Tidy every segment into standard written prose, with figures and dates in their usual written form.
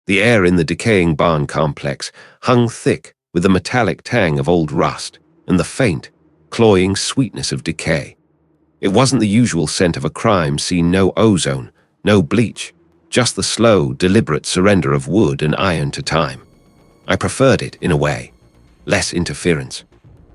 The air in the decaying barn complex hung thick with the metallic tang of old rust and the faint, cloying sweetness of decay. It wasn't the usual scent of a crime scene, no ozone, no bleach, just the slow, deliberate surrender of wood and iron to time. I preferred it, in a way. Less interference.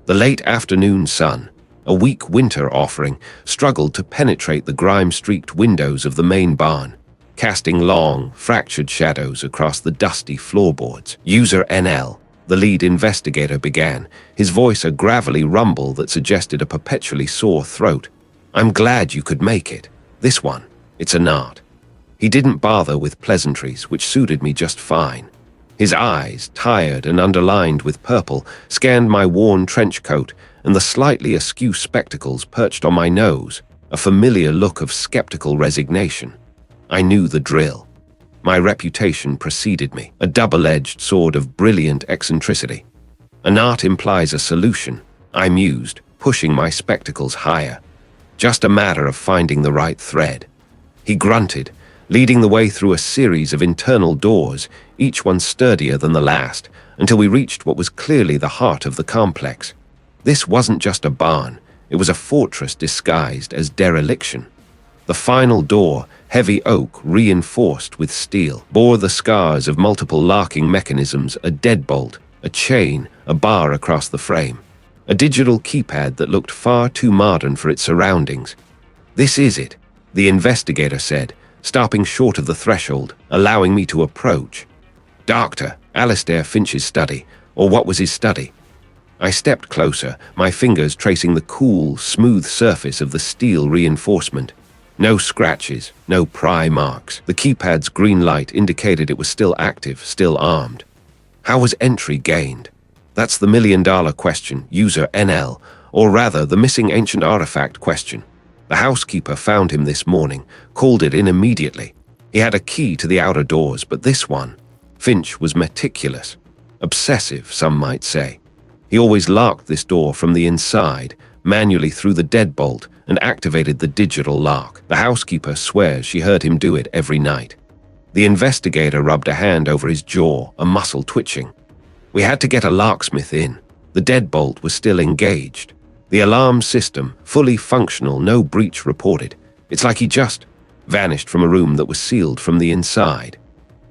The late afternoon sun, a weak winter offering, struggled to penetrate the grime-streaked windows of the main barn, casting long, fractured shadows across the dusty floorboards. UserNL, the lead investigator, began, his voice a gravelly rumble that suggested a perpetually sore throat. "I'm glad you could make it. This one, it's a knot." He didn't bother with pleasantries, which suited me just fine. His eyes, tired and underlined with purple, scanned my worn trench coat and the slightly askew spectacles perched on my nose, a familiar look of skeptical resignation. I knew the drill. My reputation preceded me, a double-edged sword of brilliant eccentricity. An art implies a solution, I mused, pushing my spectacles higher. Just a matter of finding the right thread. He grunted, leading the way through a series of internal doors, each one sturdier than the last, until we reached what was clearly the heart of the complex. This wasn't just a barn, it was a fortress disguised as dereliction. The final door, heavy oak reinforced with steel, bore the scars of multiple locking mechanisms, a deadbolt, a chain, a bar across the frame. A digital keypad that looked far too modern for its surroundings. "This is it," the investigator said, stopping short of the threshold, allowing me to approach. Dr. Alistair Finch's study, or what was his study? I stepped closer, my fingers tracing the cool, smooth surface of the steel reinforcement. No scratches, no pry marks. The keypad's green light indicated it was still active, still armed. How was entry gained? That's the million-dollar question, UserNL, or rather the missing ancient artifact question. The housekeeper found him this morning, called it in immediately. He had a key to the outer doors, but this one, Finch, was meticulous. Obsessive, some might say. He always locked this door from the inside, manually through the deadbolt, and activated the digital lock. The housekeeper swears she heard him do it every night. The investigator rubbed a hand over his jaw, a muscle twitching. We had to get a locksmith in. The deadbolt was still engaged. The alarm system, fully functional, no breach reported. It's like he just vanished from a room that was sealed from the inside.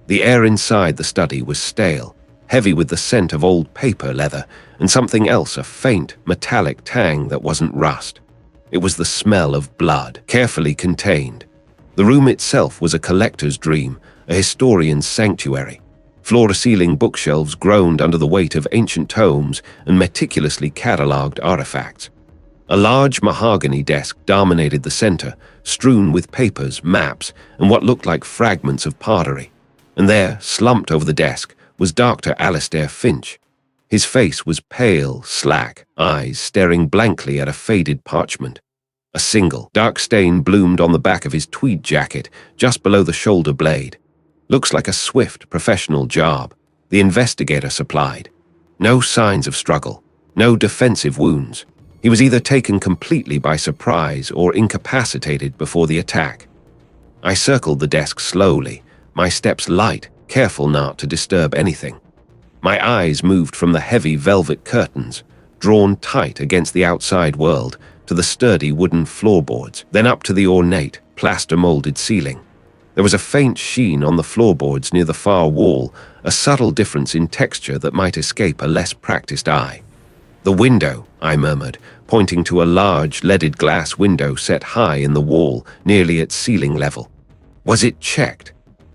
The air inside the study was stale, heavy with the scent of old paper leather, and something else, a faint, metallic tang that wasn't rust. It was the smell of blood, carefully contained. The room itself was a collector's dream, a historian's sanctuary. Floor-to-ceiling bookshelves groaned under the weight of ancient tomes and meticulously catalogued artifacts. A large mahogany desk dominated the center, strewn with papers, maps, and what looked like fragments of pottery. And there, slumped over the desk, was Dr. Alistair Finch. His face was pale, slack, eyes staring blankly at a faded parchment. A single, dark stain bloomed on the back of his tweed jacket, just below the shoulder blade. "Looks like a swift, professional job," the investigator supplied. No signs of struggle, no defensive wounds. He was either taken completely by surprise or incapacitated before the attack. I circled the desk slowly, my steps light, careful not to disturb anything. My eyes moved from the heavy velvet curtains, drawn tight against the outside world, to the sturdy wooden floorboards, then up to the ornate, plaster-molded ceiling. There was a faint sheen on the floorboards near the far wall, a subtle difference in texture that might escape a less practiced eye. "The window," I murmured, pointing to a large leaded glass window set high in the wall, nearly at ceiling level. Was it checked?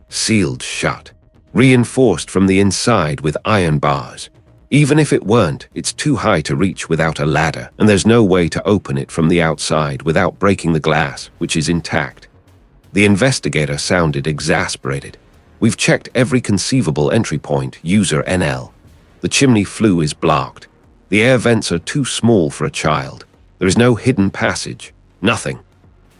Sealed shut. Reinforced from the inside with iron bars. Even if it weren't, it's too high to reach without a ladder, and there's no way to open it from the outside without breaking the glass, which is intact. The investigator sounded exasperated. "We've checked every conceivable entry point, UserNL. The chimney flue is blocked. The air vents are too small for a child. There is no hidden passage. Nothing."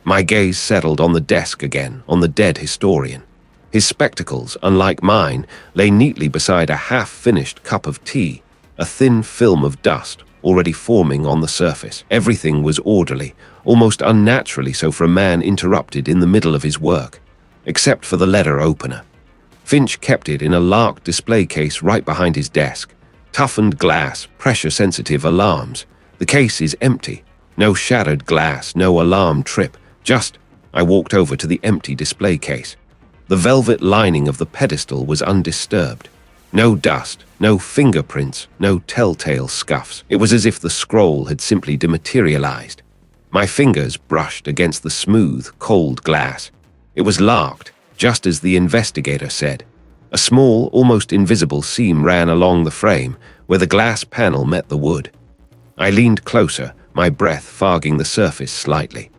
My gaze settled on the desk again, on the dead historian. His spectacles, unlike mine, lay neatly beside a half-finished cup of tea, a thin film of dust already forming on the surface. Everything was orderly, almost unnaturally so for a man interrupted in the middle of his work, except for the letter opener. Finch kept it in a lark display case right behind his desk. Toughened glass, pressure-sensitive alarms. The case is empty. No shattered glass, no alarm trip. I walked over to the empty display case. The velvet lining of the pedestal was undisturbed. No dust, no fingerprints, no telltale scuffs. It was as if the scroll had simply dematerialized. My fingers brushed against the smooth, cold glass. It was larked, just as the investigator said. A small, almost invisible seam ran along the frame, where the glass panel met the wood. I leaned closer, my breath fogging the surface slightly.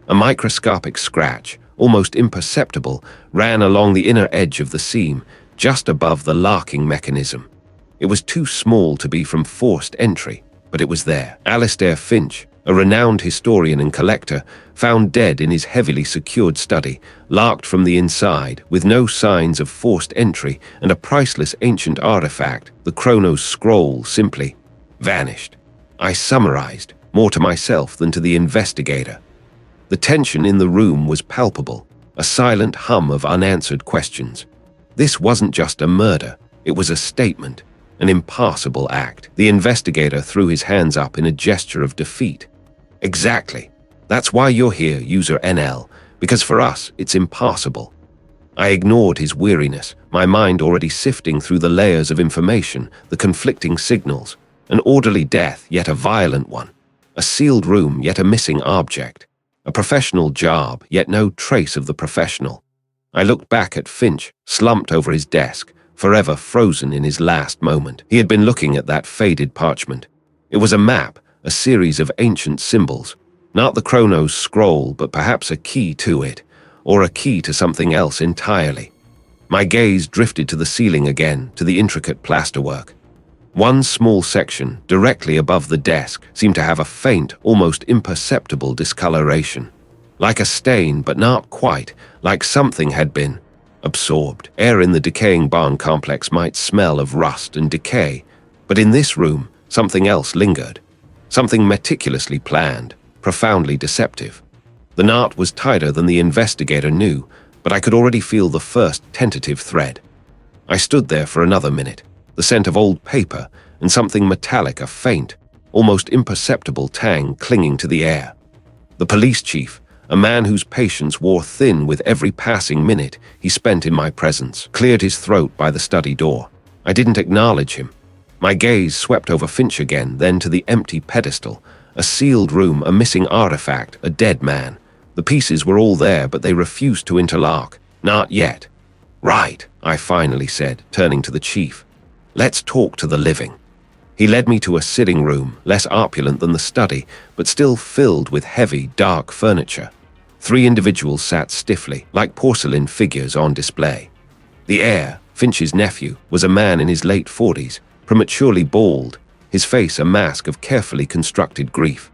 A microscopic scratch, almost imperceptible, ran along the inner edge of the seam, just above the larking mechanism. It was too small to be from forced entry, but it was there. Alistair Finch, a renowned historian and collector, found dead in his heavily secured study, larked from the inside, with no signs of forced entry, and a priceless ancient artifact, the Chronos scroll, simply vanished. I summarized, more to myself than to the investigator. The tension in the room was palpable, a silent hum of unanswered questions. This wasn't just a murder, it was a statement, an impassable act. The investigator threw his hands up in a gesture of defeat. Exactly. That's why you're here, UserNL, because for us, it's impassable. I ignored his weariness, my mind already sifting through the layers of information, the conflicting signals. An orderly death, yet a violent one. A sealed room, yet a missing object. A professional job, yet no trace of the professional. I looked back at Finch, slumped over his desk, forever frozen in his last moment. He had been looking at that faded parchment. It was a map, a series of ancient symbols. Not the Chronos scroll, but perhaps a key to it, or a key to something else entirely. My gaze drifted to the ceiling again, to the intricate plasterwork. One small section, directly above the desk, seemed to have a faint, almost imperceptible discoloration. Like a stain, but not quite, like something had been absorbed. Air in the decaying barn complex might smell of rust and decay, but in this room, something else lingered. Something meticulously planned, profoundly deceptive. The knot was tighter than the investigator knew, but I could already feel the first tentative thread. I stood there for another minute, the scent of old paper and something metallic, a faint, almost imperceptible tang clinging to the air. The police chief, a man whose patience wore thin with every passing minute he spent in my presence, cleared his throat by the study door. I didn't acknowledge him. My gaze swept over Finch again, then to the empty pedestal, a sealed room, a missing artifact, a dead man. The pieces were all there, but they refused to interlock. Not yet. Right, I finally said, turning to the chief. Let's talk to the living. He led me to a sitting room, less opulent than the study, but still filled with heavy, dark furniture. 3 individuals sat stiffly, like porcelain figures on display. The heir, Finch's nephew, was a man in his late 40s, prematurely bald, his face a mask of carefully constructed grief.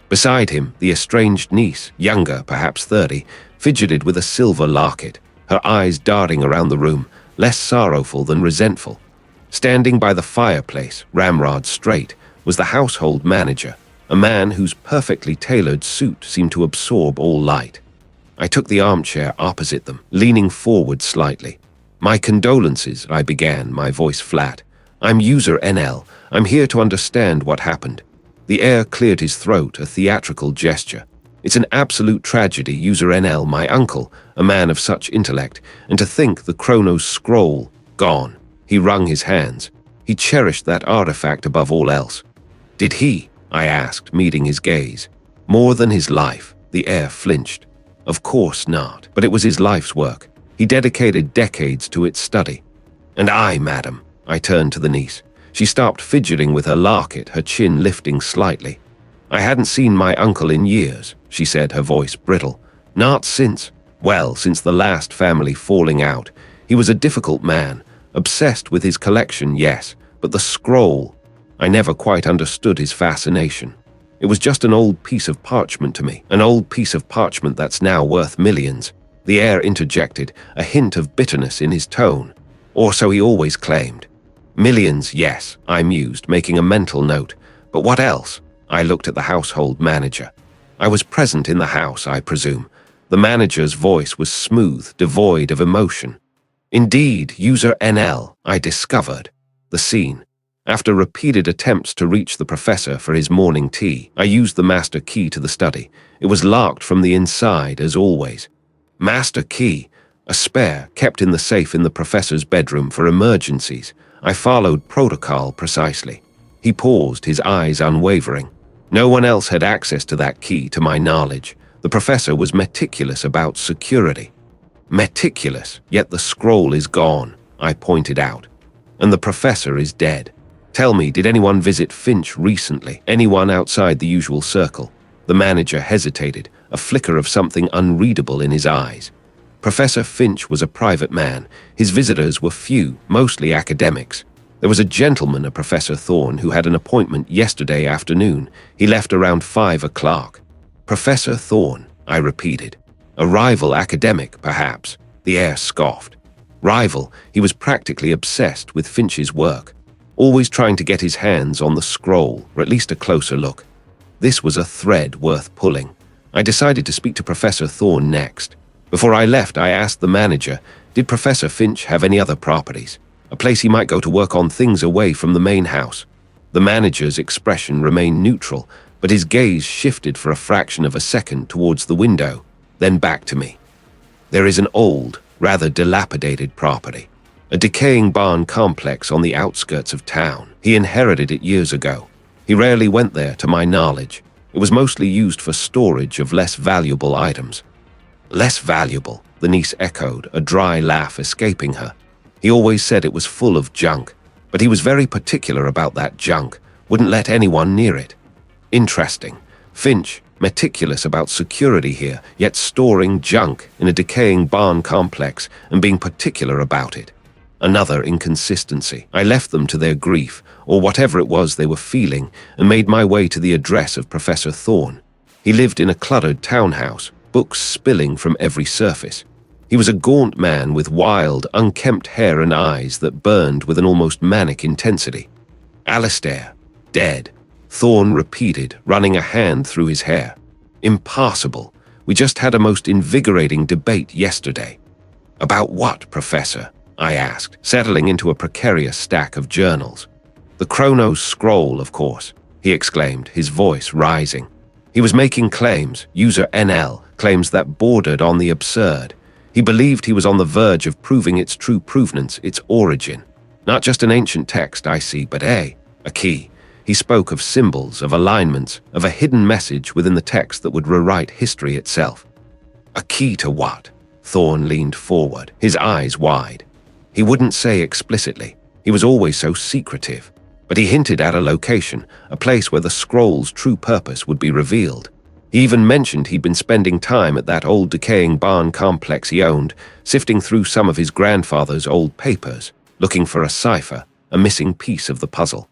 Beside him, the estranged niece, younger, perhaps 30, fidgeted with a silver locket, her eyes darting around the room, less sorrowful than resentful. Standing by the fireplace, ramrod straight, was the household manager, a man whose perfectly tailored suit seemed to absorb all light. I took the armchair opposite them, leaning forward slightly. My condolences, I began, my voice flat. I'm UserNL. I'm here to understand what happened. The heir cleared his throat, a theatrical gesture. It's an absolute tragedy, UserNL, my uncle, a man of such intellect, and to think the Chronos scroll, gone. He wrung his hands. He cherished that artifact above all else. Did he? I asked, meeting his gaze. More than his life, the heir flinched. Of course not, but it was his life's work. He dedicated decades to its study. And I, madam, I turned to the niece. She stopped fidgeting with her locket, her chin lifting slightly. I hadn't seen my uncle in years, she said, her voice brittle. Not since the last family falling out. He was a difficult man, obsessed with his collection, yes, but the scroll, I never quite understood his fascination. It was just an old piece of parchment to me, an old piece of parchment that's now worth millions. The heir interjected, a hint of bitterness in his tone. Or so he always claimed. Millions, yes, I mused, making a mental note. But what else? I looked at the household manager. I was present in the house, I presume. The manager's voice was smooth, devoid of emotion. Indeed, UserNL, I discovered. The scene. After repeated attempts to reach the professor for his morning tea, I used the master key to the study. It was locked from the inside, as always. Master key, a spare kept in the safe in the professor's bedroom for emergencies. I followed protocol precisely. He paused, his eyes unwavering. No one else had access to that key, to my knowledge. The professor was meticulous about security. Meticulous, yet the scroll is gone, I pointed out. And the professor is dead. Tell me, did anyone visit Finch recently? Anyone outside the usual circle? The manager hesitated, a flicker of something unreadable in his eyes. Professor Finch was a private man. His visitors were few, mostly academics. There was a gentleman, a Professor Thorne, who had an appointment yesterday afternoon. He left around 5 o'clock. Professor Thorne, I repeated. A rival academic, perhaps. The heir scoffed. Rival, he was practically obsessed with Finch's work, always trying to get his hands on the scroll, or at least a closer look. This was a thread worth pulling. I decided to speak to Professor Thorne next. Before I left, I asked the manager, did Professor Finch have any other properties? A place he might go to work on things away from the main house. The manager's expression remained neutral, but his gaze shifted for a fraction of a second towards the window, then back to me. There is an old, rather dilapidated property. A decaying barn complex on the outskirts of town. He inherited it years ago. He rarely went there, to my knowledge. It was mostly used for storage of less valuable items. Less valuable, the niece echoed, a dry laugh escaping her. He always said it was full of junk, but he was very particular about that junk, wouldn't let anyone near it. Interesting. Finch, meticulous about security here, yet storing junk in a decaying barn complex and being particular about it. Another inconsistency. I left them to their grief, or whatever it was they were feeling, and made my way to the address of Professor Thorne. He lived in a cluttered townhouse, books spilling from every surface. He was a gaunt man with wild, unkempt hair and eyes that burned with an almost manic intensity. Alistair, dead. Thorne repeated, running a hand through his hair. Impossible. We just had a most invigorating debate yesterday. About what, Professor? I asked, settling into a precarious stack of journals. The Chronos scroll, of course, he exclaimed, his voice rising. He was making claims, UserNL, claims that bordered on the absurd. He believed he was on the verge of proving its true provenance, its origin. Not just an ancient text, I see, but a key. He spoke of symbols, of alignments, of a hidden message within the text that would rewrite history itself. A key to what? Thorne leaned forward, his eyes wide. He wouldn't say explicitly. He was always so secretive. But he hinted at a location, a place where the scroll's true purpose would be revealed. He even mentioned he'd been spending time at that old decaying barn complex he owned, sifting through some of his grandfather's old papers, looking for a cipher, a missing piece of the puzzle.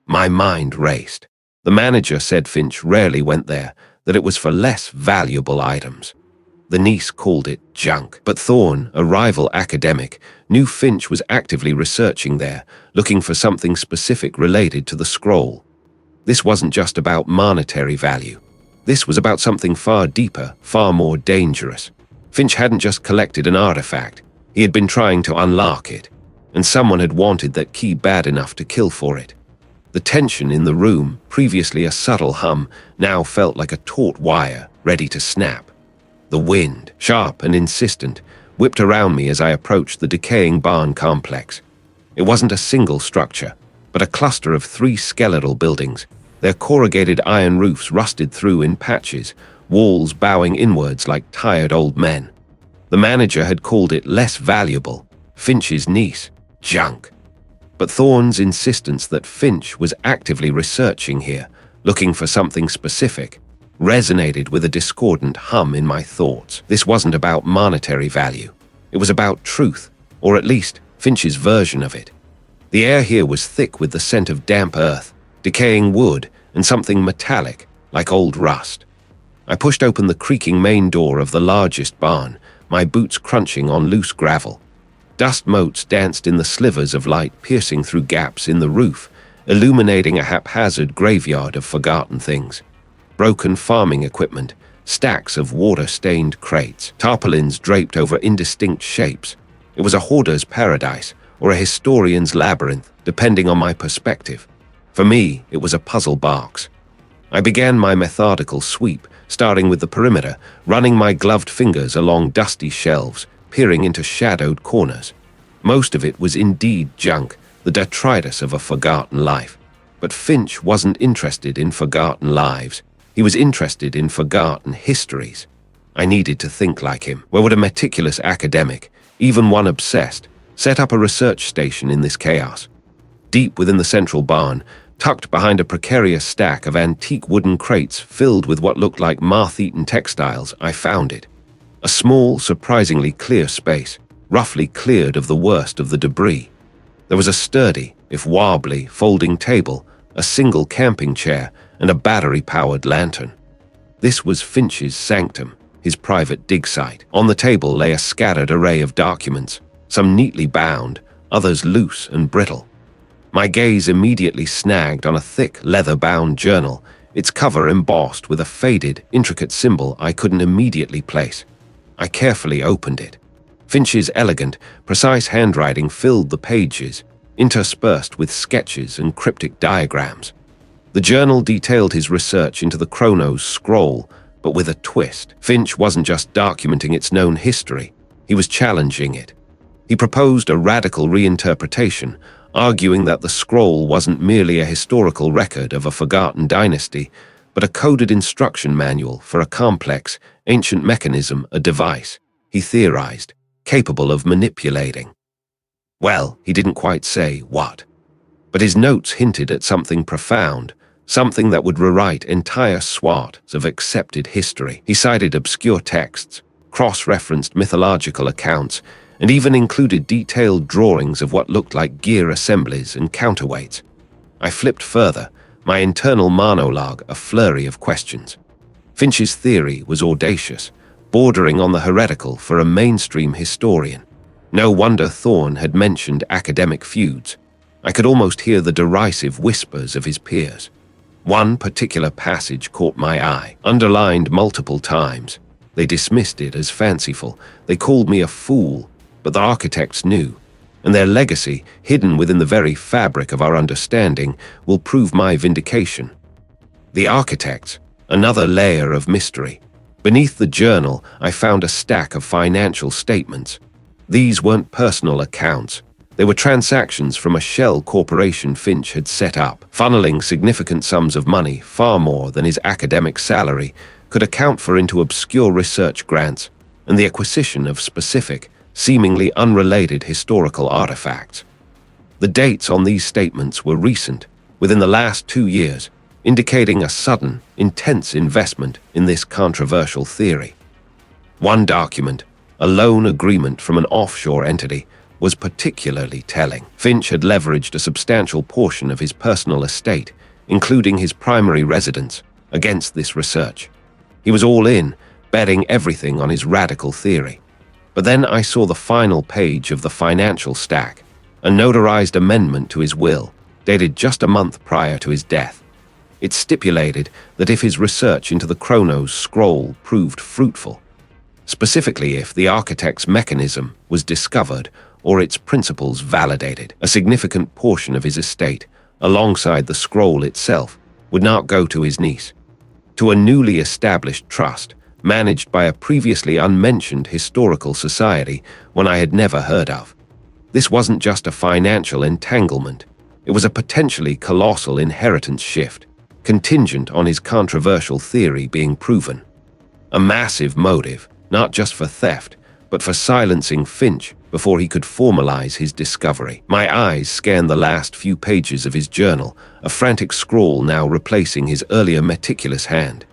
My mind raced. The manager said Finch rarely went there, that it was for less valuable items. The niece called it junk, but Thorne, a rival academic, knew Finch was actively researching there, looking for something specific related to the scroll. This wasn't just about monetary value. This was about something far deeper, far more dangerous. Finch hadn't just collected an artifact. He had been trying to unlock it, and someone had wanted that key bad enough to kill for it. The tension in the room, previously a subtle hum, now felt like a taut wire, ready to snap. The wind, sharp and insistent, whipped around me as I approached the decaying barn complex. It wasn't a single structure, but a cluster of 3 skeletal buildings, their corrugated iron roofs rusted through in patches, walls bowing inwards like tired old men. The manager had called it less valuable, Finch's niece, junk. But Thorne's insistence that Finch was actively researching here, looking for something specific, resonated with a discordant hum in my thoughts. This wasn't about monetary value. It was about truth, or at least Finch's version of it. The air here was thick with the scent of damp earth, decaying wood, and something metallic, like old rust. I pushed open the creaking main door of the largest barn, my boots crunching on loose gravel. Dust motes danced in the slivers of light piercing through gaps in the roof, illuminating a haphazard graveyard of forgotten things. Broken farming equipment, stacks of water-stained crates, tarpaulins draped over indistinct shapes. It was a hoarder's paradise or a historian's labyrinth, depending on my perspective. For me, it was a puzzle box. I began my methodical sweep, starting with the perimeter, running my gloved fingers along dusty shelves, peering into shadowed corners. Most of it was indeed junk, the detritus of a forgotten life. But Finch wasn't interested in forgotten lives. He was interested in forgotten histories. I needed to think like him. Where would a meticulous academic, even one obsessed, set up a research station in this chaos? Deep within the central barn, tucked behind a precarious stack of antique wooden crates filled with what looked like moth-eaten textiles, I found it. A small, surprisingly clear space, roughly cleared of the worst of the debris. There was a sturdy, if wobbly, folding table, a single camping chair, and a battery-powered lantern. This was Finch's sanctum, his private dig site. On the table lay a scattered array of documents, some neatly bound, others loose and brittle. My gaze immediately snagged on a thick, leather-bound journal, its cover embossed with a faded, intricate symbol I couldn't immediately place. I carefully opened it. Finch's elegant, precise handwriting filled the pages, interspersed with sketches and cryptic diagrams. The journal detailed his research into the Chronos scroll, but with a twist. Finch wasn't just documenting its known history, he was challenging it. He proposed a radical reinterpretation, arguing that the scroll wasn't merely a historical record of a forgotten dynasty, but a coded instruction manual for a complex, ancient mechanism, a device, he theorized, capable of manipulating. Well, he didn't quite say what. But his notes hinted at something profound, something that would rewrite entire swaths of accepted history. He cited obscure texts, cross-referenced mythological accounts, and even included detailed drawings of what looked like gear assemblies and counterweights. I flipped further, my internal monologue a flurry of questions. Finch's theory was audacious, bordering on the heretical for a mainstream historian. No wonder Thorne had mentioned academic feuds. I could almost hear the derisive whispers of his peers. One particular passage caught my eye, underlined multiple times. They dismissed it as fanciful. They called me a fool, but the architects knew, and their legacy, hidden within the very fabric of our understanding, will prove my vindication. The architects, another layer of mystery. Beneath the journal, I found a stack of financial statements. These weren't personal accounts. They were transactions from a shell corporation Finch had set up, funneling significant sums of money, far more than his academic salary could account for, into obscure research grants and the acquisition of specific, seemingly unrelated historical artifacts. The dates on these statements were recent, within the last 2 years, indicating a sudden, intense investment in this controversial theory. One document, a loan agreement from an offshore entity, was particularly telling. Finch had leveraged a substantial portion of his personal estate, including his primary residence, against this research. He was all in, betting everything on his radical theory. But then I saw the final page of the financial stack, a notarized amendment to his will, dated just a month prior to his death. It stipulated that if his research into the Chronos scroll proved fruitful, specifically if the architect's mechanism was discovered or its principles validated, a significant portion of his estate, alongside the scroll itself, would not go to his niece, to a newly established trust managed by a previously unmentioned historical society one I had never heard of. This wasn't just a financial entanglement, it was a potentially colossal inheritance shift, contingent on his controversial theory being proven. A massive motive, not just for theft, but for silencing Finch before he could formalize his discovery. My eyes scanned the last few pages of his journal, a frantic scrawl now replacing his earlier meticulous hand.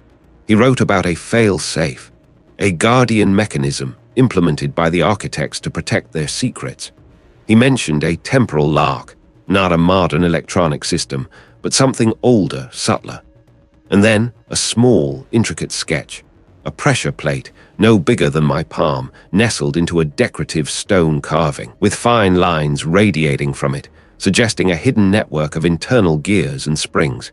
He wrote about a fail-safe, a guardian mechanism implemented by the architects to protect their secrets. He mentioned a temporal lock, not a modern electronic system, but something older, subtler. And then a small, intricate sketch, a pressure plate no bigger than my palm, nestled into a decorative stone carving, with fine lines radiating from it, suggesting a hidden network of internal gears and springs.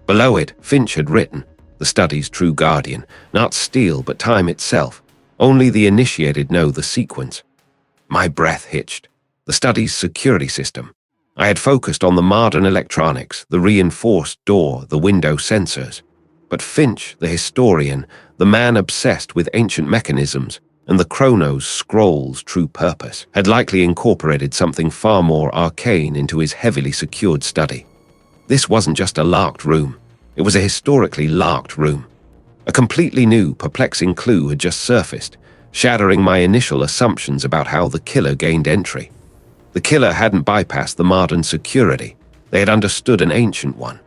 Below it, Finch had written, "The study's true guardian, not steel but time itself. Only the initiated know the sequence." My breath hitched. The study's security system. I had focused on the modern electronics, the reinforced door, the window sensors. But Finch, the historian, the man obsessed with ancient mechanisms, and the Chronos scroll's true purpose, had likely incorporated something far more arcane into his heavily secured study. This wasn't just a locked room. It was a historically locked room. A completely new, perplexing clue had just surfaced, shattering my initial assumptions about how the killer gained entry. The killer hadn't bypassed the modern security. They had understood an ancient one.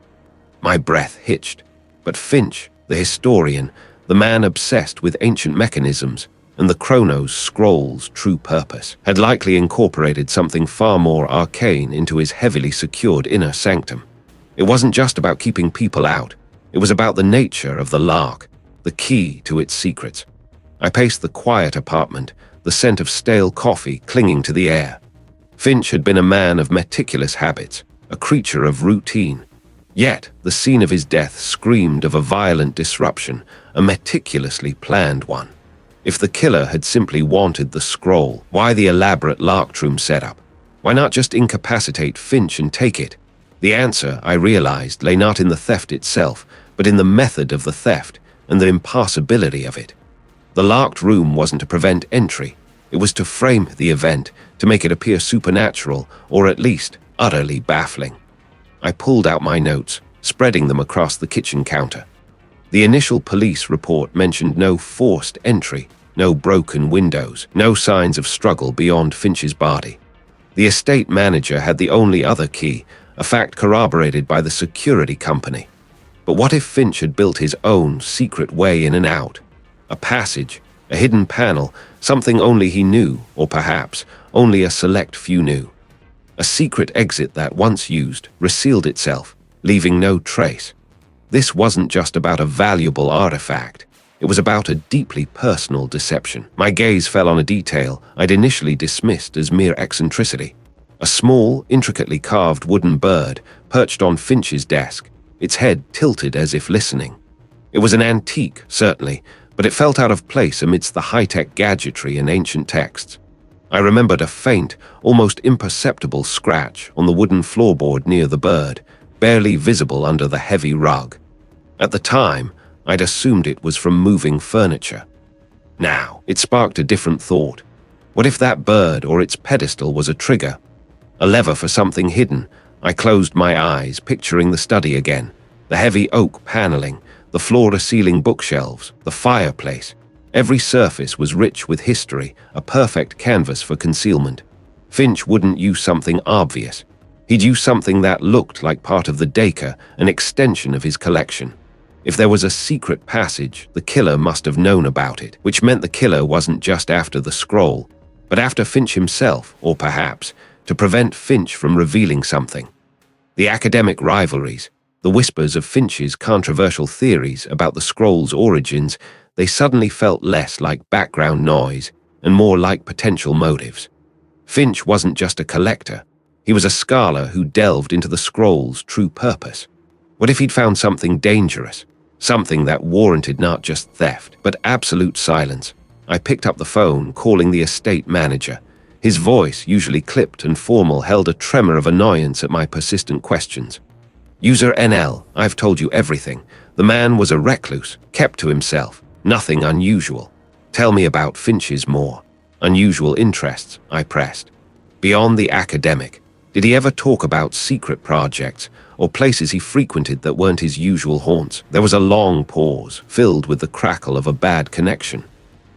My breath hitched. But Finch, the historian, the man obsessed with ancient mechanisms, and the Chronos scroll's true purpose, had likely incorporated something far more arcane into his heavily secured inner sanctum. It wasn't just about keeping people out. It was about the nature of the lock, the key to its secrets. I paced the quiet apartment, the scent of stale coffee clinging to the air. Finch had been a man of meticulous habits, a creature of routine. Yet, the scene of his death screamed of a violent disruption, a meticulously planned one. If the killer had simply wanted the scroll, why the elaborate locked room setup? Why not just incapacitate Finch and take it? The answer, I realized, lay not in the theft itself, but in the method of the theft and the impossibility of it. The locked room wasn't to prevent entry. It was to frame the event, to make it appear supernatural, or at least utterly baffling. I pulled out my notes, spreading them across the kitchen counter. The initial police report mentioned no forced entry, no broken windows, no signs of struggle beyond Finch's body. The estate manager had the only other key, a fact corroborated by the security company. But what if Finch had built his own secret way in and out? A passage, a hidden panel, something only he knew, or perhaps only a select few knew. A secret exit that, once used, resealed itself, leaving no trace. This wasn't just about a valuable artifact. It was about a deeply personal deception. My gaze fell on a detail I'd initially dismissed as mere eccentricity. A small, intricately carved wooden bird perched on Finch's desk, its head tilted as if listening. It was an antique, certainly, but it felt out of place amidst the high-tech gadgetry and ancient texts. I remembered a faint, almost imperceptible scratch on the wooden floorboard near the bird, barely visible under the heavy rug. At the time, I'd assumed it was from moving furniture. Now, it sparked a different thought. What if that bird or its pedestal was a trigger? A lever for something hidden? I closed my eyes, picturing the study again. The heavy oak paneling, the floor-to-ceiling bookshelves, the fireplace. Every surface was rich with history, a perfect canvas for concealment. Finch wouldn't use something obvious. He'd use something that looked like part of the decay, an extension of his collection. If there was a secret passage, the killer must have known about it, which meant the killer wasn't just after the scroll, but after Finch himself, or perhaps, to prevent Finch from revealing something. The academic rivalries, the whispers of Finch's controversial theories about the scroll's origins, they suddenly felt less like background noise and more like potential motives. Finch wasn't just a collector. He was a scholar who delved into the scroll's true purpose. What if he'd found something dangerous? Something that warranted not just theft, but absolute silence. I picked up the phone, calling the estate manager. His voice, usually clipped and formal, held a tremor of annoyance at my persistent questions. UserNL, I've told you everything. The man was a recluse, kept to himself. Nothing unusual. Tell me about Finch's more unusual interests, I pressed. Beyond the academic, did he ever talk about secret projects or places he frequented that weren't his usual haunts? There was a long pause, filled with the crackle of a bad connection.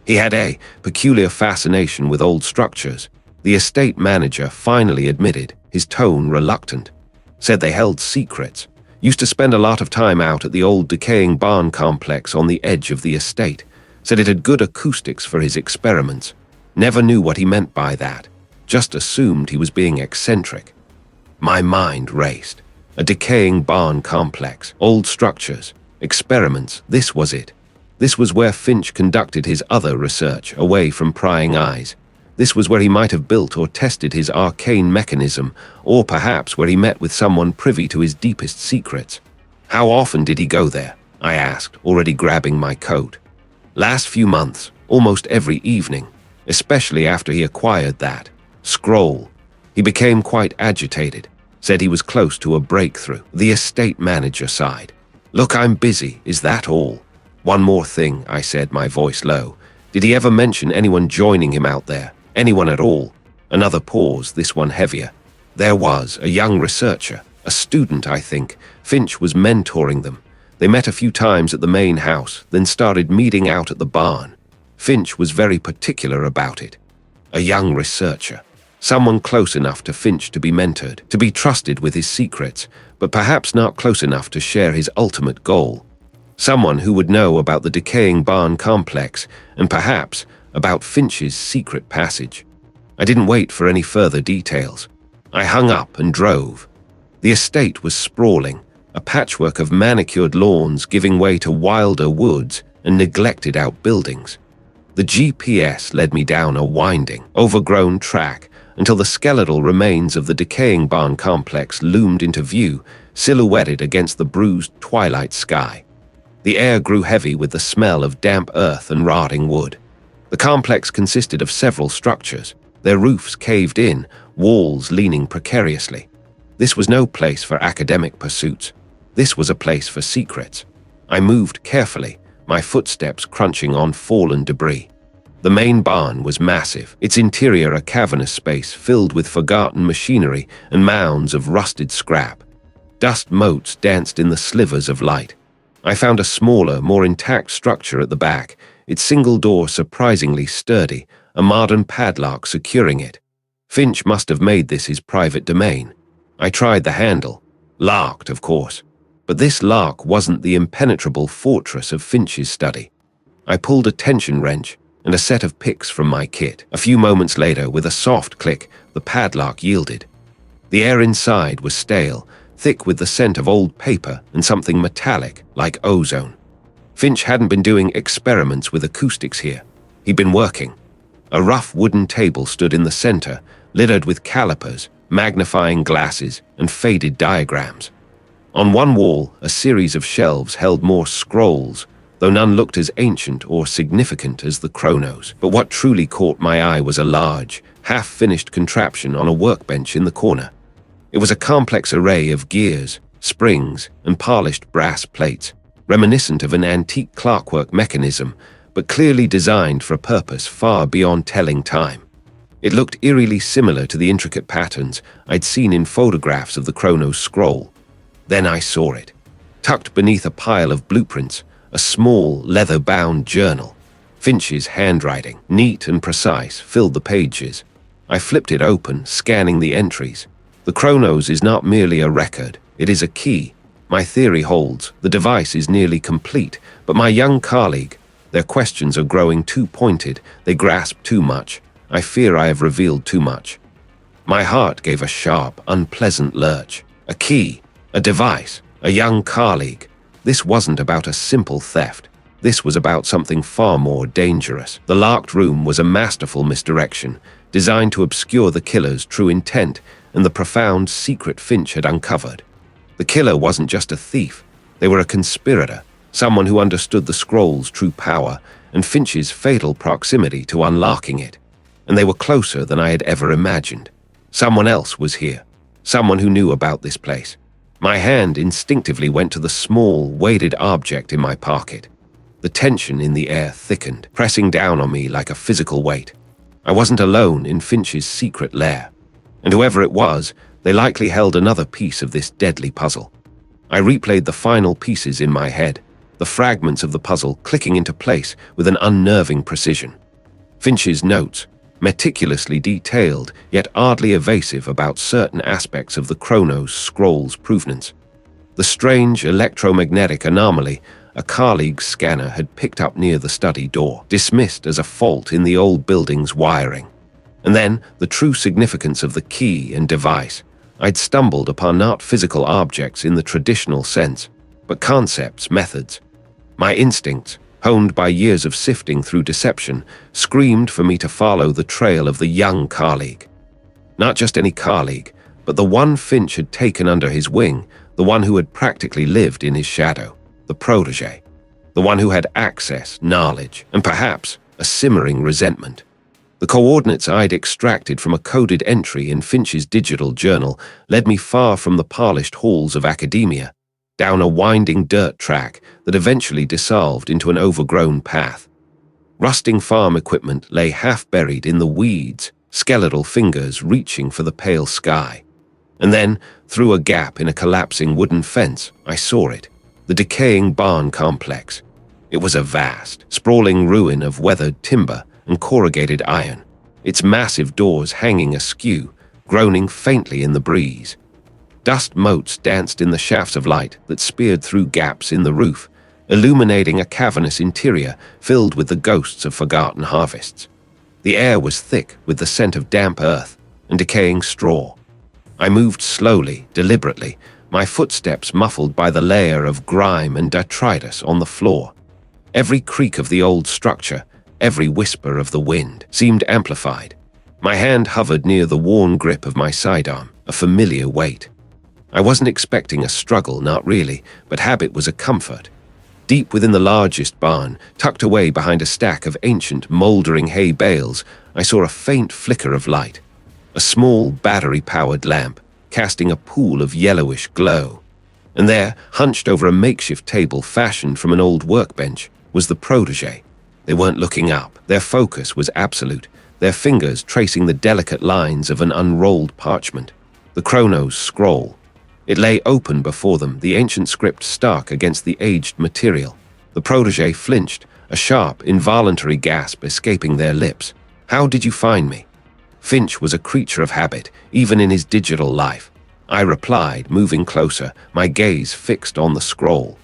He had a peculiar fascination with old structures. The estate manager finally admitted, his tone reluctant. Said they held secrets. Used to spend a lot of time out at the old decaying barn complex on the edge of the estate. Said it had good acoustics for his experiments. Never knew what he meant by that. Just assumed he was being eccentric. My mind raced. A decaying barn complex, old structures, experiments, this was it. This was where Finch conducted his other research, away from prying eyes. This was where he might have built or tested his arcane mechanism, or perhaps where he met with someone privy to his deepest secrets. How often did he go there? I asked, already grabbing my coat. Last few months, almost every evening. especially after he acquired that scroll. He became quite agitated, said he was close to a breakthrough. The estate manager sighed. "Look, I'm busy, is that all?" "One more thing," I said, my voice low. "Did he ever mention anyone joining him out there? Anyone at all?" Another pause, this one heavier. "There was, a young researcher, a student, I think. Finch was mentoring them. They met a few times at the main house, then started meeting out at the barn. Finch was very particular about it. A young researcher. Someone close enough to Finch to be mentored, to be trusted with his secrets, but perhaps not close enough to share his ultimate goal. Someone who would know about the decaying barn complex, and perhaps about Finch's secret passage." I didn't wait for any further details. I hung up and drove. The estate was sprawling, a patchwork of manicured lawns giving way to wilder woods and neglected outbuildings. The GPS led me down a winding, overgrown track until the skeletal remains of the decaying barn complex loomed into view, silhouetted against the bruised twilight sky. The air grew heavy with the smell of damp earth and rotting wood. The complex consisted of several structures, their roofs caved in, walls leaning precariously. This was no place for academic pursuits. This was a place for secrets. I moved carefully, my footsteps crunching on fallen debris. The main barn was massive, its interior a cavernous space filled with forgotten machinery and mounds of rusted scrap. Dust motes danced in the slivers of light. I found a smaller, more intact structure at the back, its single door surprisingly sturdy, a modern padlock securing it. Finch must have made this his private domain. I tried the handle. Locked, of course. But this lock wasn't the impenetrable fortress of Finch's study. I pulled a tension wrench and a set of picks from my kit. A few moments later, with a soft click, the padlock yielded. The air inside was stale, thick with the scent of old paper and something metallic, like ozone. Finch hadn't been doing experiments with acoustics here. He'd been working. A rough wooden table stood in the center, littered with calipers, magnifying glasses, and faded diagrams. On one wall, a series of shelves held more scrolls, though none looked as ancient or significant as the chronos. But what truly caught my eye was a large, half-finished contraption on a workbench in the corner. It was a complex array of gears, springs, and polished brass plates, reminiscent of an antique clockwork mechanism, but clearly designed for a purpose far beyond telling time. It looked eerily similar to the intricate patterns I'd seen in photographs of the chronos scroll. Then I saw it, tucked beneath a pile of blueprints, a small, leather-bound journal. Finch's handwriting, neat and precise, filled the pages. I flipped it open, scanning the entries. The chronos is not merely a record, it is a key. My theory holds, the device is nearly complete, but my young colleague, their questions are growing too pointed, they grasp too much. I fear I have revealed too much. My heart gave a sharp, unpleasant lurch. A key, a device, a young colleague. This wasn't about a simple theft. This was about something far more dangerous. The locked room was a masterful misdirection, designed to obscure the killer's true intent and the profound secret Finch had uncovered. The killer wasn't just a thief. They were a conspirator, someone who understood the scroll's true power and Finch's fatal proximity to unlocking it. And they were closer than I had ever imagined. Someone else was here, someone who knew about this place. My hand instinctively went to the small, weighted object in my pocket. The tension in the air thickened, pressing down on me like a physical weight. I wasn't alone in Finch's secret lair, and whoever it was, they likely held another piece of this deadly puzzle. I replayed the final pieces in my head, the fragments of the puzzle clicking into place with an unnerving precision. Finch's notes, meticulously detailed, yet oddly evasive about certain aspects of the chronos scroll's provenance. The strange electromagnetic anomaly a colleague's scanner had picked up near the study door, dismissed as a fault in the old building's wiring. And then, the true significance of the key and device. I'd stumbled upon not physical objects in the traditional sense, but concepts, methods. My instincts, honed by years of sifting through deception, screamed for me to follow the trail of the young colleague. Not just any colleague, but the one Finch had taken under his wing, the one who had practically lived in his shadow, the protégé, the one who had access, knowledge, and perhaps a simmering resentment. The coordinates I'd extracted from a coded entry in Finch's digital journal led me far from the polished halls of academia, down a winding dirt track that eventually dissolved into an overgrown path. Rusting farm equipment lay half-buried in the weeds, skeletal fingers reaching for the pale sky. And then, through a gap in a collapsing wooden fence, I saw it, the decaying barn complex. It was a vast, sprawling ruin of weathered timber and corrugated iron, its massive doors hanging askew, groaning faintly in the breeze. Dust motes danced in the shafts of light that speared through gaps in the roof, illuminating a cavernous interior filled with the ghosts of forgotten harvests. The air was thick with the scent of damp earth and decaying straw. I moved slowly, deliberately, my footsteps muffled by the layer of grime and detritus on the floor. Every creak of the old structure, every whisper of the wind, seemed amplified. My hand hovered near the worn grip of my sidearm, a familiar weight. I wasn't expecting a struggle, not really, but habit was a comfort. Deep within the largest barn, tucked away behind a stack of ancient, mouldering hay bales, I saw a faint flicker of light. A small, battery-powered lamp, casting a pool of yellowish glow. And there, hunched over a makeshift table fashioned from an old workbench, was the protégé. They weren't looking up. Their focus was absolute, their fingers tracing the delicate lines of an unrolled parchment. The Chronos scroll. It lay open before them, the ancient script stark against the aged material. The protégé flinched, a sharp, involuntary gasp escaping their lips. "How did you find me?" Finch was a creature of habit, even in his digital life. I replied, moving closer, my gaze fixed on the scroll.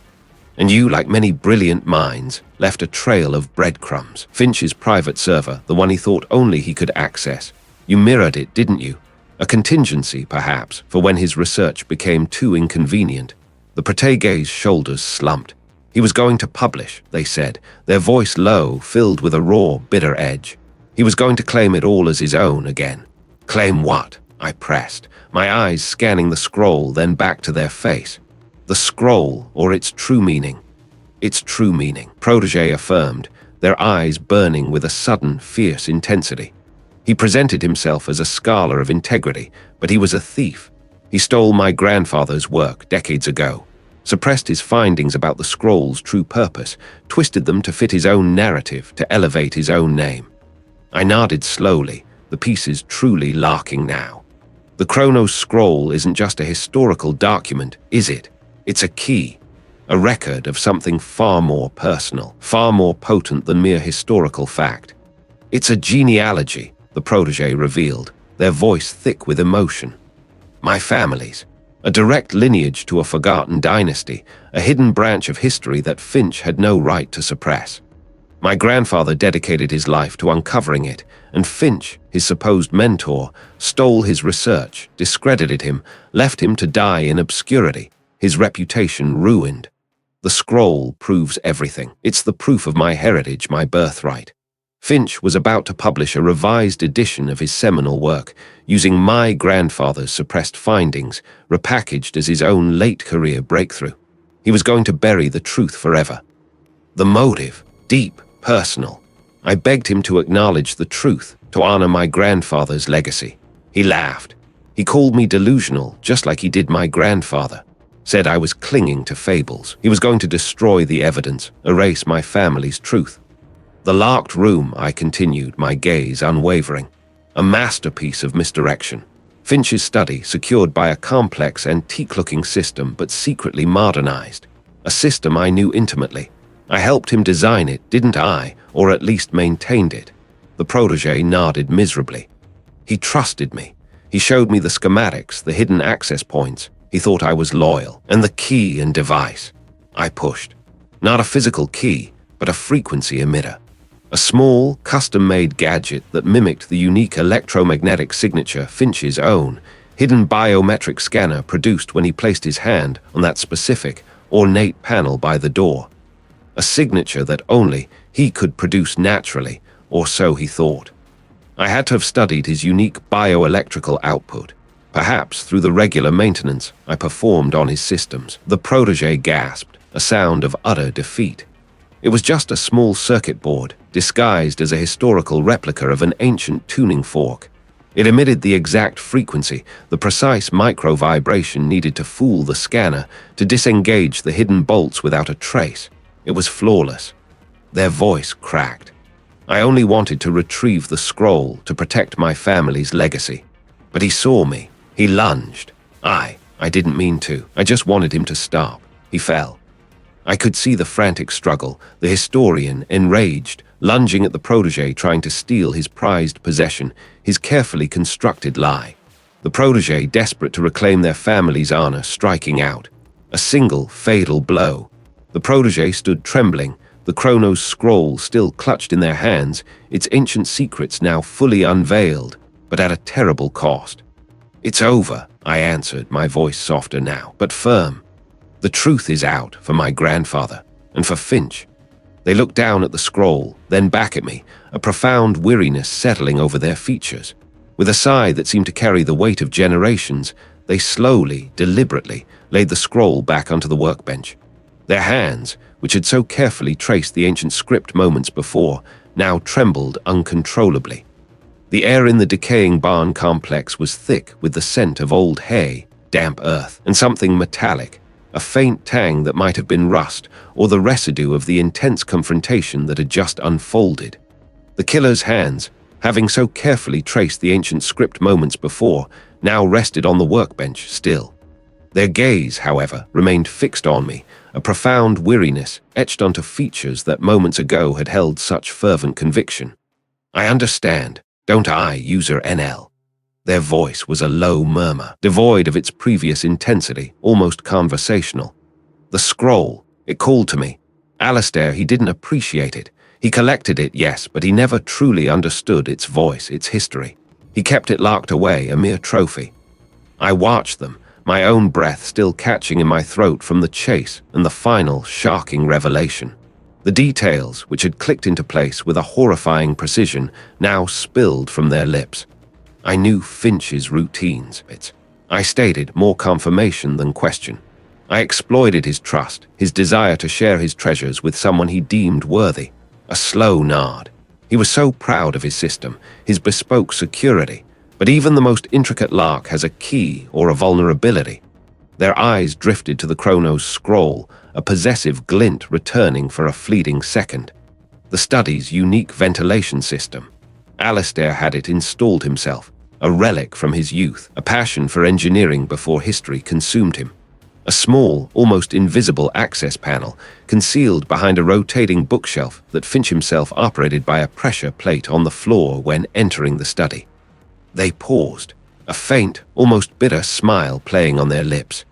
"And you, like many brilliant minds, left a trail of breadcrumbs. Finch's private server, the one he thought only he could access. You mirrored it, didn't you? A contingency, perhaps, for when his research became too inconvenient." The protégé's shoulders slumped. He was going to publish, they said, their voice low, filled with a raw, bitter edge. He was going to claim it all as his own again. "Claim what?" I pressed, my eyes scanning the scroll, then back to their face. "The scroll, or its true meaning." "Its true meaning," protégé affirmed, their eyes burning with a sudden, fierce intensity. He presented himself as a scholar of integrity, but he was a thief. He stole my grandfather's work decades ago, suppressed his findings about the scroll's true purpose, twisted them to fit his own narrative, to elevate his own name. I nodded slowly, the pieces truly lacking now. The Chronos scroll isn't just a historical document, is it? It's a key, a record of something far more personal, far more potent than mere historical fact. It's a genealogy, the protégé revealed, their voice thick with emotion. My family's, a direct lineage to a forgotten dynasty, a hidden branch of history that Finch had no right to suppress. My grandfather dedicated his life to uncovering it, and Finch, his supposed mentor, stole his research, discredited him, left him to die in obscurity, his reputation ruined. The scroll proves everything. It's the proof of my heritage, my birthright. Finch was about to publish a revised edition of his seminal work, using my grandfather's suppressed findings, repackaged as his own late-career breakthrough. He was going to bury the truth forever. The motive, deep, personal. I begged him to acknowledge the truth, to honor my grandfather's legacy. He laughed. He called me delusional, just like he did my grandfather. Said I was clinging to fables. He was going to destroy the evidence, erase my family's truth. The locked room, I continued, my gaze unwavering. A masterpiece of misdirection. Finch's study, secured by a complex, antique-looking system, but secretly modernized. A system I knew intimately. I helped him design it, didn't I? Or at least maintained it. The protégé nodded miserably. He trusted me. He showed me the schematics, the hidden access points. He thought I was loyal. And the key and device. I pushed. Not a physical key, but a frequency emitter. A small, custom-made gadget that mimicked the unique electromagnetic signature Finch's own, hidden biometric scanner produced when he placed his hand on that specific, ornate panel by the door. A signature that only he could produce naturally, or so he thought. I had to have studied his unique bioelectrical output, perhaps through the regular maintenance I performed on his systems. The protégé gasped, a sound of utter defeat. It was just a small circuit board, disguised as a historical replica of an ancient tuning fork. It emitted the exact frequency, the precise micro-vibration needed to fool the scanner, to disengage the hidden bolts without a trace. It was flawless. Their voice cracked. I only wanted to retrieve the scroll to protect my family's legacy. But he saw me. He lunged. I didn't mean to. I just wanted him to stop. He fell. I could see the frantic struggle, the historian, enraged, lunging at the protégé trying to steal his prized possession, his carefully constructed lie. The protégé, desperate to reclaim their family's honor, striking out. A single, fatal blow. The protégé stood trembling, the Chronos scroll still clutched in their hands, its ancient secrets now fully unveiled, but at a terrible cost. "It's over," I answered, my voice softer now, but firm. "The truth is out for my grandfather, and for Finch." They looked down at the scroll, then back at me, a profound weariness settling over their features. With a sigh that seemed to carry the weight of generations, they slowly, deliberately, laid the scroll back onto the workbench. Their hands, which had so carefully traced the ancient script moments before, now trembled uncontrollably. The air in the decaying barn complex was thick with the scent of old hay, damp earth, and something metallic, a faint tang that might have been rust or the residue of the intense confrontation that had just unfolded. The killer's hands, having so carefully traced the ancient script moments before, now rested on the workbench still. Their gaze, however, remained fixed on me, a profound weariness etched onto features that moments ago had held such fervent conviction. "I understand, don't I, UserNL?" Their voice was a low murmur, devoid of its previous intensity, almost conversational. The scroll, it called to me. Alistair, he didn't appreciate it. He collected it, yes, but he never truly understood its voice, its history. He kept it locked away, a mere trophy. I watched them, my own breath still catching in my throat from the chase and the final, shocking revelation. The details, which had clicked into place with a horrifying precision, now spilled from their lips. I knew Finch's routines. I stated more confirmation than question. I exploited his trust, his desire to share his treasures with someone he deemed worthy. A slow nod. He was so proud of his system, his bespoke security, but even the most intricate lock has a key or a vulnerability. Their eyes drifted to the Chronos scroll, a possessive glint returning for a fleeting second. The study's unique ventilation system. Alistair had it installed himself, a relic from his youth, a passion for engineering before history consumed him. A small, almost invisible access panel, concealed behind a rotating bookshelf that Finch himself operated by a pressure plate on the floor when entering the study. They paused, a faint, almost bitter smile playing on their lips.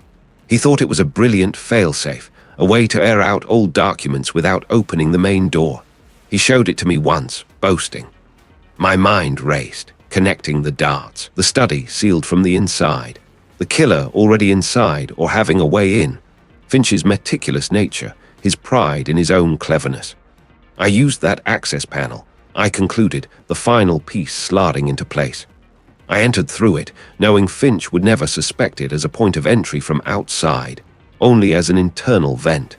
He thought it was a brilliant failsafe, a way to air out old documents without opening the main door. He showed it to me once, boasting. My mind raced, connecting the dots, the study sealed from the inside, the killer already inside or having a way in, Finch's meticulous nature, his pride in his own cleverness. I used that access panel, I concluded, the final piece sliding into place. I entered through it, knowing Finch would never suspect it as a point of entry from outside, only as an internal vent.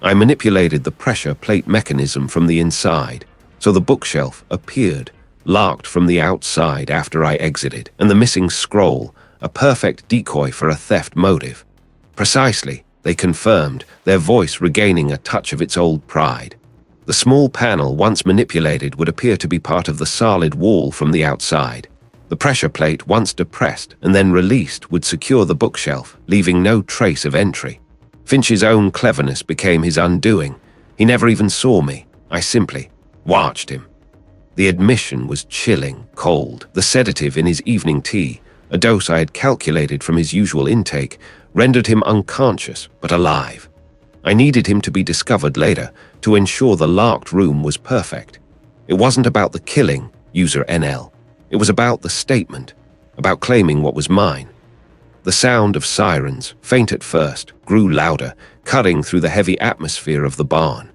I manipulated the pressure plate mechanism from the inside, so the bookshelf appeared, locked from the outside after I exited, and the missing scroll, a perfect decoy for a theft motive. Precisely, they confirmed, their voice regaining a touch of its old pride. The small panel, once manipulated, would appear to be part of the solid wall from the outside. The pressure plate, once depressed and then released, would secure the bookshelf, leaving no trace of entry. Finch's own cleverness became his undoing. He never even saw me. I simply watched him. The admission was chilling, cold. The sedative in his evening tea, a dose I had calculated from his usual intake, rendered him unconscious but alive. I needed him to be discovered later to ensure the locked room was perfect. It wasn't about the killing, UserNL. It was about the statement, about claiming what was mine. The sound of sirens, faint at first, grew louder, cutting through the heavy atmosphere of the barn.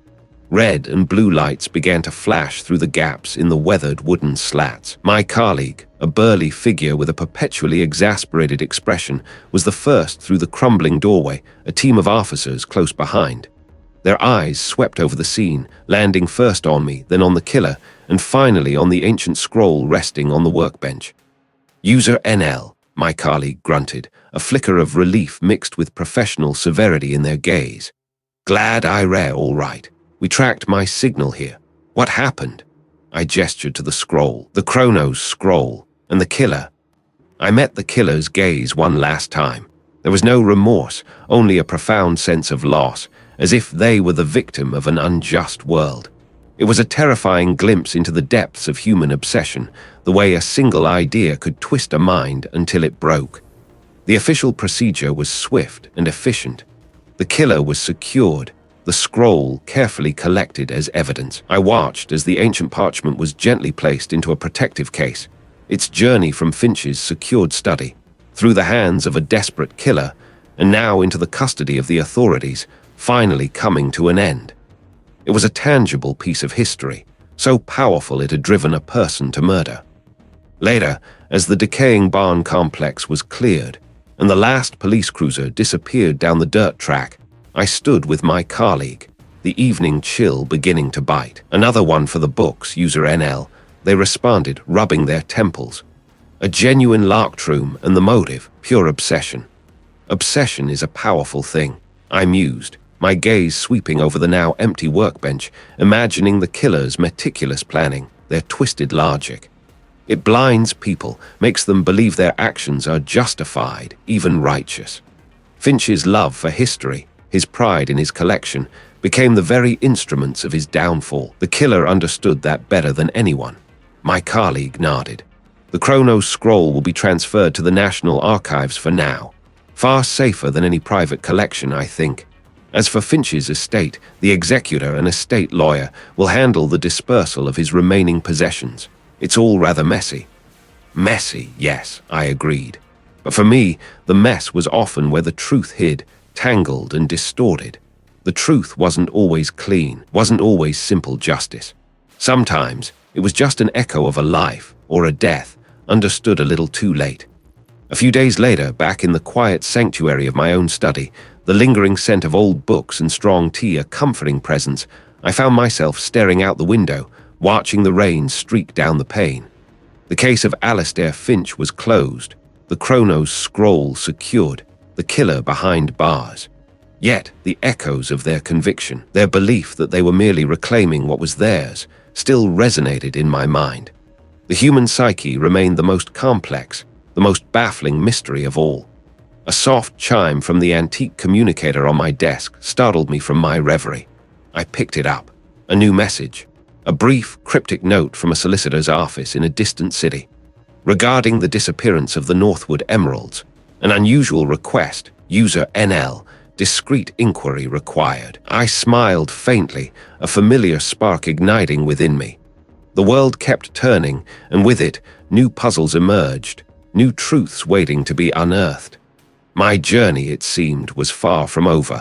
Red and blue lights began to flash through the gaps in the weathered wooden slats. My colleague, a burly figure with a perpetually exasperated expression, was the first through the crumbling doorway, a team of officers close behind. Their eyes swept over the scene, landing first on me, then on the killer, and finally on the ancient scroll resting on the workbench. UserNL, my colleague grunted, a flicker of relief mixed with professional severity in their gaze. Glad I read all right. We tracked my signal here. What happened? I gestured to the scroll, the Chronos scroll, and the killer. I met the killer's gaze one last time. There was no remorse, only a profound sense of loss, as if they were the victim of an unjust world. It was a terrifying glimpse into the depths of human obsession, the way a single idea could twist a mind until it broke. The official procedure was swift and efficient. The killer was secured, the scroll carefully collected as evidence. I watched as the ancient parchment was gently placed into a protective case, its journey from Finch's secured study, through the hands of a desperate killer, and now into the custody of the authorities, finally coming to an end. It was a tangible piece of history, so powerful it had driven a person to murder. Later, as the decaying barn complex was cleared, and the last police cruiser disappeared down the dirt track, I stood with my colleague, the evening chill beginning to bite. Another one for the books, UserNL, they responded, rubbing their temples. A genuine larktroom, and the motive, pure obsession. Obsession is a powerful thing, I mused, my gaze sweeping over the now empty workbench, imagining the killer's meticulous planning, their twisted logic. It blinds people, makes them believe their actions are justified, even righteous. Finch's love for history, his pride in his collection, became the very instruments of his downfall. The killer understood that better than anyone. My colleague nodded. The Chronos scroll will be transferred to the National Archives for now. Far safer than any private collection, I think. As for Finch's estate, the executor and estate lawyer will handle the dispersal of his remaining possessions. It's all rather messy. Messy, yes, I agreed. But for me, the mess was often where the truth hid, tangled and distorted. The truth wasn't always clean, wasn't always simple justice. Sometimes, it was just an echo of a life, or a death, understood a little too late. A few days later, back in the quiet sanctuary of my own study, the lingering scent of old books and strong tea a comforting presence, I found myself staring out the window, watching the rain streak down the pane. The case of Alistair Finch was closed, the Chronos scroll secured, the killer behind bars. Yet the echoes of their conviction, their belief that they were merely reclaiming what was theirs, still resonated in my mind. The human psyche remained the most complex, the most baffling mystery of all. A soft chime from the antique communicator on my desk startled me from my reverie. I picked it up. A new message. A brief, cryptic note from a solicitor's office in a distant city. Regarding the disappearance of the Northwood emeralds, an unusual request, UserNL, discreet inquiry required. I smiled faintly, a familiar spark igniting within me. The world kept turning, and with it, new puzzles emerged, new truths waiting to be unearthed. My journey, it seemed, was far from over.